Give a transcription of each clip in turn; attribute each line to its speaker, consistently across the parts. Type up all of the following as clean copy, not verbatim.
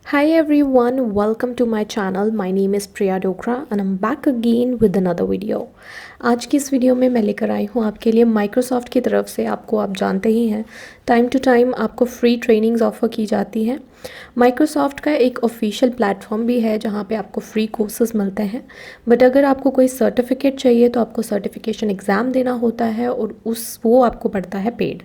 Speaker 1: Hi everyone, welcome to my channel. My name is Priya Dokra and I'm back again with another video. आज की इस video में मैं लेकर आई हूँ आपके लिए माइक्रोसॉफ्ट की तरफ से आपको आप जानते ही हैं टाइम टू टाइम आपको फ्री ट्रेनिंग्स ऑफ़र की जाती हैं। माइक्रोसॉफ्ट का एक ऑफिशियल प्लेटफॉर्म भी है जहाँ पे आपको फ्री कोर्सेज मिलते हैं, बट अगर आपको कोई सर्टिफिकेट चाहिए तो आपको सर्टिफिकेशन एग्ज़ाम देना होता है और वो आपको पड़ता है पेड।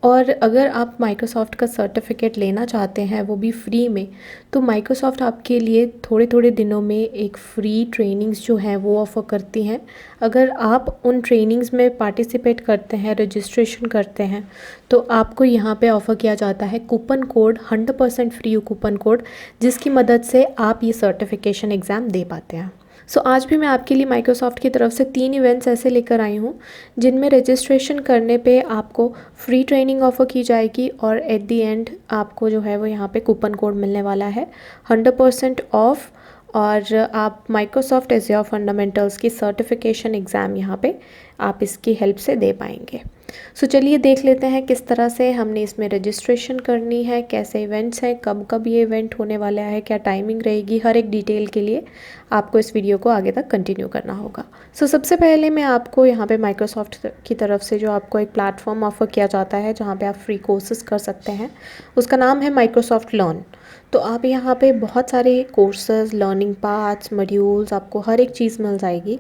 Speaker 1: और अगर आप माइक्रोसॉफ्ट का सर्टिफिकेट लेना चाहते हैं वो भी फ्री में, तो माइक्रोसॉफ्ट आपके लिए थोड़े थोड़े दिनों में एक फ़्री ट्रेनिंग्स जो हैं वो ऑफ़र करती हैं। अगर आप उन ट्रेनिंग्स में पार्टिसिपेट करते हैं, रजिस्ट्रेशन करते हैं, तो आपको यहाँ पे ऑफ़र किया जाता है coupon code, 100% free coupon code, जिसकी मदद से आप ये सर्टिफिकेशन एग्ज़ाम दे पाते हैं। आज भी मैं आपके लिए माइक्रोसॉफ्ट की तरफ से 3 इवेंट्स ऐसे लेकर आई हूँ जिनमें रजिस्ट्रेशन करने पे आपको फ्री ट्रेनिंग ऑफ़र की जाएगी और एट द एंड आपको जो है वो यहाँ पे कूपन कोड मिलने वाला है 100% ऑफ, और आप माइक्रोसॉफ्ट एज्योर फंडामेंटल्स की सर्टिफिकेशन एग्ज़ाम यहाँ पे आप इसकी हेल्प से दे पाएंगे। चलिए देख लेते हैं किस तरह से हमने इसमें रजिस्ट्रेशन करनी है, कैसे इवेंट्स हैं, कब कब ये इवेंट होने वाला है, क्या टाइमिंग रहेगी। हर एक डिटेल के लिए आपको इस वीडियो को आगे तक कंटिन्यू करना होगा। सबसे पहले मैं आपको यहाँ पे माइक्रोसॉफ्ट की तरफ से जो आपको एक प्लेटफॉर्म ऑफ़र किया जाता है जहाँ पे आप फ्री कोर्सेज कर सकते हैं, उसका नाम है माइक्रोसॉफ्ट लर्न। तो आप यहाँ पे बहुत सारे कोर्सेज, लर्निंग पाथ्स, मॉड्यूल्स, आपको हर एक चीज़ मिल जाएगी।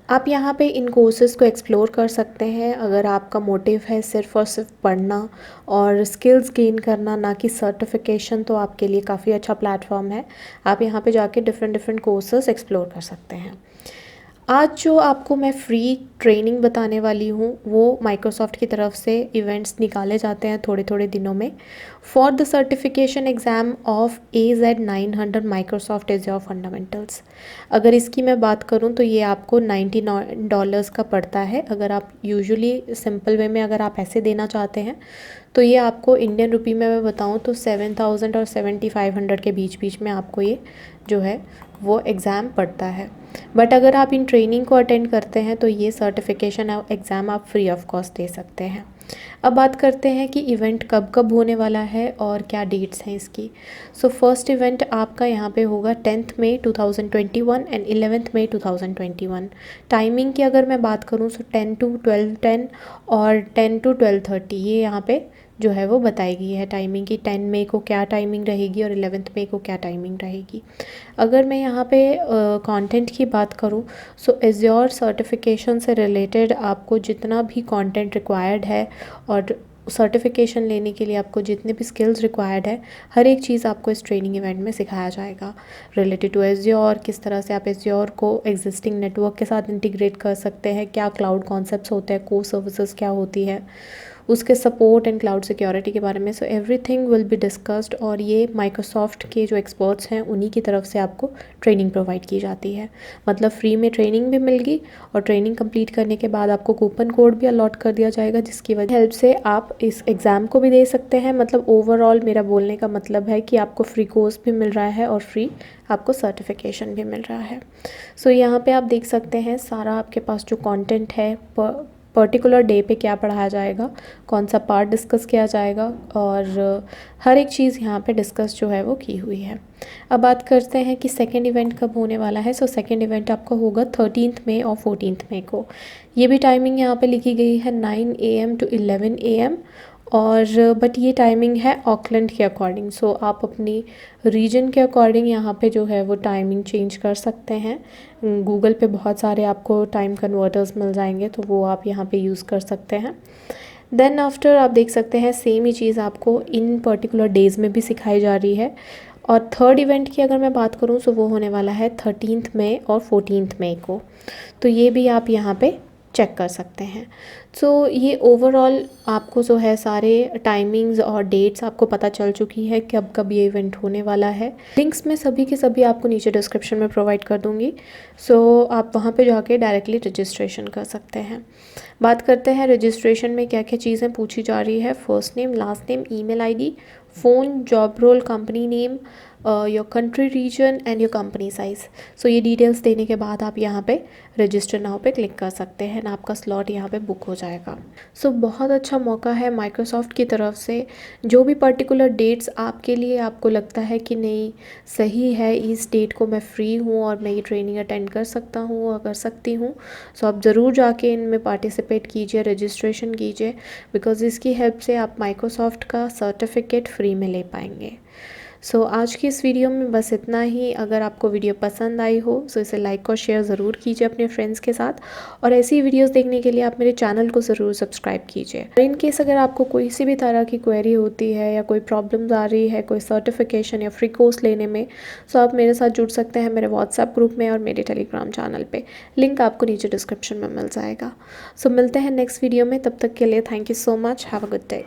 Speaker 1: आप यहाँ पे इन कोर्सेज़ को एक्सप्लोर कर सकते हैं अगर आपका मोटिव है सिर्फ़ और सिर्फ पढ़ना और स्किल्स गेन करना, ना कि सर्टिफिकेशन, तो आपके लिए काफ़ी अच्छा प्लेटफॉर्म है। आप यहाँ पे जाके डिफरेंट कोर्सेज़ एक्सप्लोर कर सकते हैं। आज जो आपको मैं फ्री ट्रेनिंग बताने वाली हूँ वो माइक्रोसॉफ्ट की तरफ से इवेंट्स निकाले जाते हैं थोड़े थोड़े दिनों में for the certification exam of AZ900 Microsoft azure fundamentals. अगर इसकी मैं बात करूँ तो ये आपको $99 का पड़ता है। अगर आप यूजुअली सिंपल वे में अगर आप ऐसे देना चाहते हैं तो ये आपको इंडियन रुपी में मैं बताऊँ तो 7000 और 7500 के बीच में आपको ये जो है वो एग्ज़ाम पड़ता है। बट अगर आप इन ट्रेनिंग को अटेंड करते हैं तो ये सर्टिफिकेशन एग्ज़ाम आप फ्री ऑफ कॉस्ट दे सकते हैं। अब बात करते हैं कि इवेंट कब कब होने वाला है और क्या डेट्स हैं इसकी। फर्स्ट इवेंट आपका यहाँ पे होगा 10th May 2021 and 11th May 2021। Timing की अगर मैं बात करूँ 10 to 12:10 और 10 to 12:30 ये यहाँ पे जो है वो बताई गई है टाइमिंग की। 10 मई को क्या टाइमिंग रहेगी और 11th मई को क्या टाइमिंग रहेगी। अगर मैं यहाँ पे कंटेंट की बात करूँ एज्योर सर्टिफिकेशन से रिलेटेड आपको जितना भी कंटेंट रिक्वायर्ड है और सर्टिफिकेशन लेने के लिए आपको जितने भी स्किल्स रिक्वायर्ड है, हर एक चीज़ आपको इस ट्रेनिंग इवेंट में सिखाया जाएगा। रिलेटेड टू एज्योर, किस तरह से आप एज्योर को एग्जिस्टिंग नेटवर्क के साथ इंटीग्रेट कर सकते हैं, क्या क्लाउड कॉन्सेप्ट्स होते हैं, कोर सर्विसेज क्या होती है, उसके सपोर्ट एंड क्लाउड सिक्योरिटी के बारे में। एवरीथिंग विल बी डिस्कस्ड और ये माइक्रोसॉफ्ट के जो एक्सपर्ट्स हैं उन्हीं की तरफ से आपको ट्रेनिंग प्रोवाइड की जाती है। मतलब फ्री में ट्रेनिंग भी मिल गई और ट्रेनिंग कंप्लीट करने के बाद आपको कूपन कोड भी अलॉट कर दिया जाएगा, जिसकी वजह हेल्प से आप इस एग्ज़ाम को भी दे सकते हैं। मतलब ओवरऑल मेरा बोलने का मतलब है कि आपको फ्री कोर्स भी मिल रहा है और फ्री आपको सर्टिफिकेशन भी मिल रहा है। यहाँ पे आप देख सकते हैं सारा आपके पास जो कंटेंट है, पर्टिकुलर डे पे क्या पढ़ाया जाएगा, कौन सा पार्ट डिस्कस किया जाएगा, और हर एक चीज़ यहाँ पे डिस्कस जो है वो की हुई है। अब बात करते हैं कि सेकेंड इवेंट कब होने वाला है। सेकेंड इवेंट आपका होगा 13th मई और 14th मई को। ये भी टाइमिंग यहाँ पे लिखी गई है 9 AM to 11 AM, और बट ये टाइमिंग है ऑकलैंड के अकॉर्डिंग। आप अपनी रीजन के अकॉर्डिंग यहाँ पे जो है वो टाइमिंग चेंज कर सकते हैं। गूगल पे बहुत सारे आपको टाइम कन्वर्टर्स मिल जाएंगे, तो वो आप यहाँ पे यूज़ कर सकते हैं। देन आफ्टर आप देख सकते हैं सेम ही चीज़ आपको इन पर्टिकुलर डेज़ में भी सिखाई जा रही है। और थर्ड इवेंट की अगर मैं बात करूँ तो वो होने वाला है 13th मई और 14th मई को। तो ये भी आप यहाँ पे चेक कर सकते हैं। ये ओवरऑल आपको जो है सारे टाइमिंग्स और डेट्स आपको पता चल चुकी है कि अब कब ये इवेंट होने वाला है। लिंक्स मैं सभी के सभी आपको नीचे डिस्क्रिप्शन में प्रोवाइड कर दूँगी। आप वहाँ पे जाके डायरेक्टली रजिस्ट्रेशन कर सकते हैं। बात करते हैं रजिस्ट्रेशन में क्या क्या चीज़ें पूछी जा रही है। First name, last name, email ID, phone, job role, company name, your country region and your company size. So ये डिटेल्स देने के बाद आप यहाँ पे रजिस्टर नाउ पे क्लिक कर सकते हैं ना, आपका स्लॉट यहाँ पे बुक हो जाएगा। सो बहुत अच्छा मौका है माइक्रोसॉफ्ट की तरफ से। जो भी पर्टिकुलर डेट्स आपके लिए आपको लगता है कि नहीं सही है, इस डेट को मैं फ्री हूँ और मैं ये ट्रेनिंग अटेंड कर सकता हूँ और कर सकती हूँ, सो आप ज़रूर जाके इनमें पार्टिसिपेट कीजिए, रजिस्ट्रेशन कीजिए, बिकॉज़ इसकी हेल्प से आप माइक्रोसॉफ्ट का सर्टिफिकेट फ्री में ले पाएंगे। सो आज की इस वीडियो में बस इतना ही। अगर आपको वीडियो पसंद आई हो सो इसे लाइक और शेयर ज़रूर कीजिए अपने फ्रेंड्स के साथ, और ऐसी वीडियोस देखने के लिए आप मेरे चैनल को ज़रूर सब्सक्राइब कीजिए। इन केस अगर आपको कोई सी भी तरह की क्वेरी होती है या कोई प्रॉब्लम्स आ रही है कोई सर्टिफिकेशन या फ्री कोर्स लेने में, सो आप मेरे साथ जुड़ सकते हैं मेरे व्हाट्सएप ग्रुप में और मेरे टेलीग्राम चैनल पर। लिंक आपको नीचे डिस्क्रिप्शन में मिल जाएगा। सो मिलते हैं नेक्स्ट वीडियो में, तब तक के लिए thank you so much, have a good day.